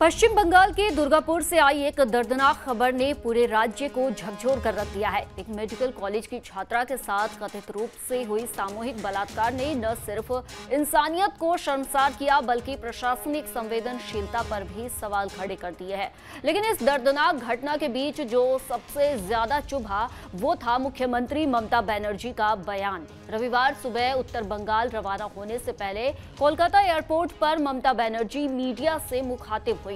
पश्चिम बंगाल के दुर्गापुर से आई एक दर्दनाक खबर ने पूरे राज्य को झकझोर कर रख दिया है। एक मेडिकल कॉलेज की छात्रा के साथ कथित रूप से हुई सामूहिक बलात्कार ने न सिर्फ इंसानियत को शर्मसार किया बल्कि प्रशासनिक संवेदनशीलता पर भी सवाल खड़े कर दिए हैं। लेकिन इस दर्दनाक घटना के बीच जो सबसे ज्यादा चुभा वो था मुख्यमंत्री ममता बनर्जी का बयान। रविवार सुबह उत्तर बंगाल रवाना होने से पहले कोलकाता एयरपोर्ट पर ममता बनर्जी मीडिया से मुखातिब हुई।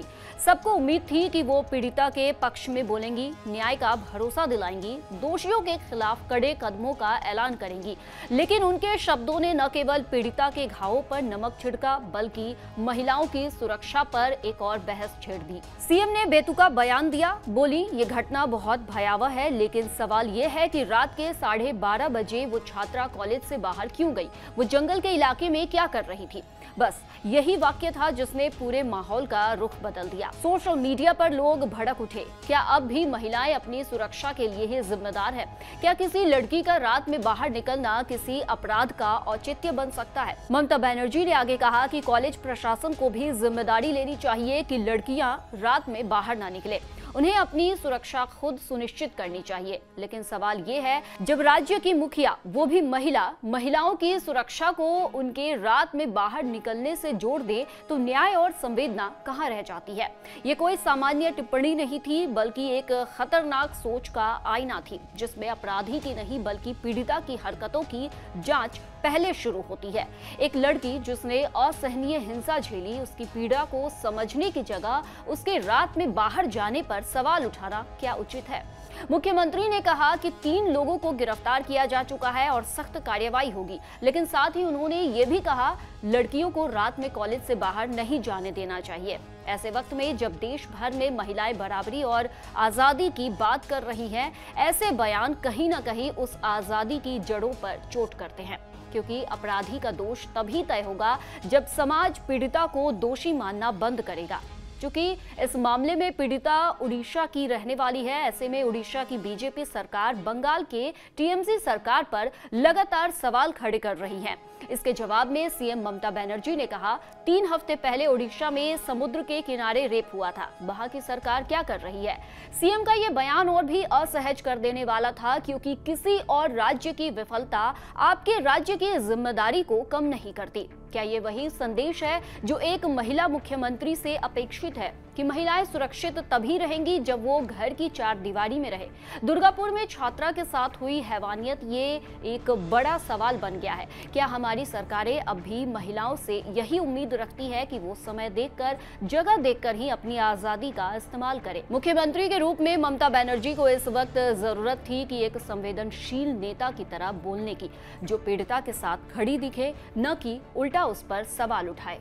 सबको उम्मीद थी कि वो पीड़िता के पक्ष में बोलेंगी, न्याय का भरोसा दिलाएंगी, दोषियों के खिलाफ कड़े कदमों का ऐलान करेंगी। लेकिन उनके शब्दों ने न केवल पीड़िता के घावों पर नमक छिड़का बल्कि महिलाओं की सुरक्षा पर एक और बहस छेड़ दी। सीएम ने बेतुका बयान दिया, बोली ये घटना बहुत भयावह है, लेकिन सवाल ये है कि रात के 12:30 बजे वो छात्रा कॉलेज से बाहर क्यों गई, वो जंगल के इलाके में क्या कर रही थी। बस यही वाक्य था जिसने पूरे माहौल का रुख बदल दिया। सोशल मीडिया पर लोग भड़क उठे। क्या अब भी महिलाएं अपनी सुरक्षा के लिए ही जिम्मेदार है? क्या किसी लड़की का रात में बाहर निकलना किसी अपराध का औचित्य बन सकता है? ममता बनर्जी ने आगे कहा कि कॉलेज प्रशासन को भी जिम्मेदारी लेनी चाहिए कि लड़कियां रात में बाहर ना निकले, उन्हें अपनी सुरक्षा खुद सुनिश्चित करनी चाहिए। लेकिन सवाल ये है, जब राज्य की मुखिया वो भी महिलाओं की सुरक्षा को उनके रात में बाहर निकलने से जोड़ दे तो न्याय और संवेदना कहाँ रह जाती है? ये कोई सामान्य टिप्पणी नहीं थी बल्कि एक खतरनाक सोच का आईना थी, जिसमें अपराधी की नहीं बल्कि पीड़िता की हरकतों की जांच पहले शुरू होती है। एक लड़की जिसने असहनीय हिंसा झेली, उसकी पीड़ा को समझने की जगह उसके रात में बाहर जाने पर सवाल उठाना क्या उचित है? मुख्यमंत्री ने कहा कि 3 लोगों को गिरफ्तार किया जा चुका है और सख्त कार्रवाई होगी, लेकिन साथ ही उन्होंने ये भी कहा लड़कियों को रात में कॉलेज से बाहर नहीं जाने देना चाहिए। ऐसे वक्त में जब देश भर में महिलाएं बराबरी और आजादी की बात कर रही हैं, ऐसे बयान कहीं ना कहीं उस आजादी की जड़ों पर चोट करते हैं, क्योंकि अपराधी का दोष तभी तय होगा जब समाज पीड़िता को दोषी मानना बंद करेगा। क्योंकि इस मामले में पीड़िता उड़ीसा की रहने वाली है, ऐसे में उड़ीसा की बीजेपी सरकार बंगाल के टीएमसी सरकार पर लगातार सवाल खड़े कर रही है। इसके जवाब में सीएम ममता बनर्जी ने कहा, 3 हफ्ते पहले उड़ीसा में समुद्र के किनारे रेप हुआ था, वहां की सरकार क्या कर रही है? सीएम का यह बयान और भी असहज कर देने वाला था, क्योंकि किसी और राज्य की विफलता आपके राज्य की जिम्मेदारी को कम नहीं करती। क्या ये वही संदेश है जो एक महिला मुख्यमंत्री से अपेक्षित है कि महिलाएं सुरक्षित तभी रहेंगी जब वो घर की 4 दीवारी में रहे? दुर्गापुर में छात्रा के साथ हुई हैवानियत ये एक बड़ा सवाल बन गया है। क्या हमारी सरकारें अब भी महिलाओं से यही उम्मीद रखती है कि वो समय देखकर, जगह देखकर ही अपनी आजादी का इस्तेमाल करें? मुख्यमंत्री के रूप में ममता बनर्जी को इस वक्त जरूरत थी कि एक संवेदनशील नेता की तरह बोलने की, जो पीड़िता के साथ खड़ी दिखे, न कि उल्टा उस पर सवाल उठाए।